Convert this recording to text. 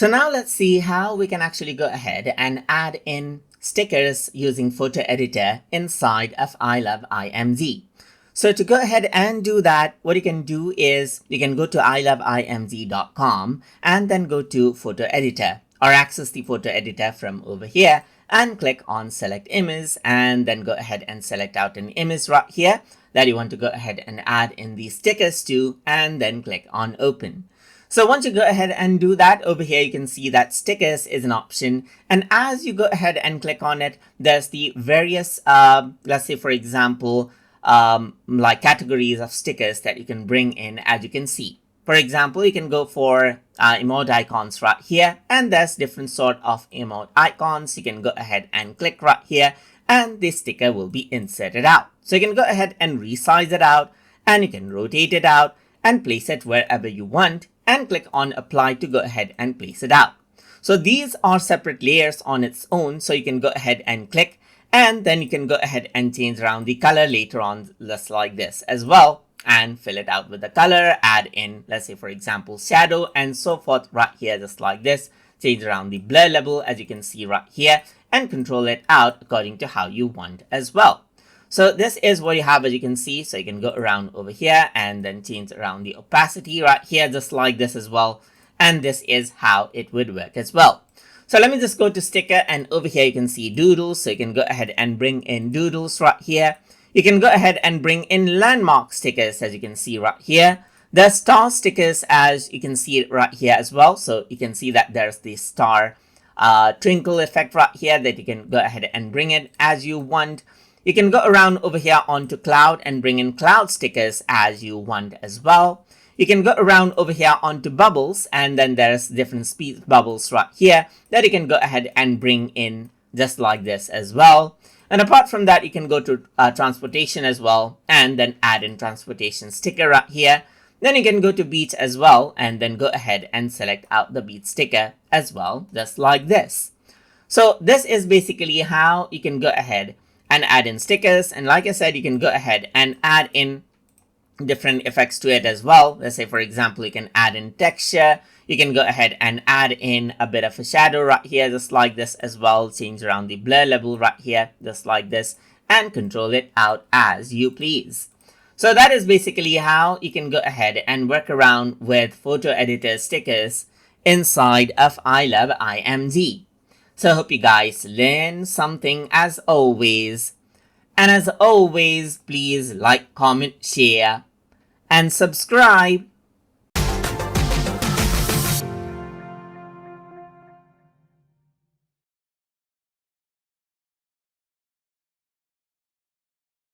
So now let's see how we can actually go ahead and add in stickers using Photo Editor inside of ILoveIMG. So to go ahead and do that, what you can do is you can go to ILoveIMG.com and then go to Photo Editor, or access the Photo Editor from over here and click on Select Image, and then go ahead and select out an image right here that you want to go ahead and add in the stickers to, and then click on Open. So once you go ahead and do that, over here you can see that stickers is an option, and as you go ahead and click on it, there's the various let's say for example like categories of stickers that you can bring in. As you can see, for example, you can go for emote icons right here, and there's different sort of emote icons. You can go ahead and click right here and this sticker will be inserted out. So you can go ahead and resize it out, and you can rotate it out and place it wherever you want, and click on apply to go ahead and place it out. So these are separate layers on its own, so you can go ahead and click, and then you can go ahead and change around the color later on, just like this as well, and fill it out with the color, add in, let's say for example, shadow and so forth right here, just like this. Change around the blur level, as you can see right here, and control it out according to how you want as well. So this is what you have, as you can see. So you can go around over here and then change around the opacity right here, just like this as well. And this is how it would work as well. So let me just go to sticker, and over here you can see doodles. So you can go ahead and bring in doodles right here. You can go ahead and bring in landmark stickers, as you can see right here. The star stickers, as you can see it right here as well. So you can see that there's the star twinkle effect right here that you can go ahead and bring it as you want. You can go around over here onto cloud and bring in cloud stickers as you want as well. You can go around over here onto bubbles, and then there's different speed bubbles right here that you can go ahead and bring in just like this as well. And apart from that, you can go to transportation as well, and then add in transportation sticker right here. Then you can go to beach as well, and then go ahead and select out the beach sticker as well, just like this. So this is basically how you can go ahead and add in stickers. And like I said, you can go ahead and add in different effects to it as well. Let's say for example, you can add in texture. You can go ahead and add in a bit of a shadow right here, just like this as well. Change around the blur level right here, just like this, and control it out as you please. So that is basically how you can go ahead and work around with photo editor stickers inside of ILoveIMG. So I hope you guys learned something as always. And as always, please like, comment, share, and subscribe.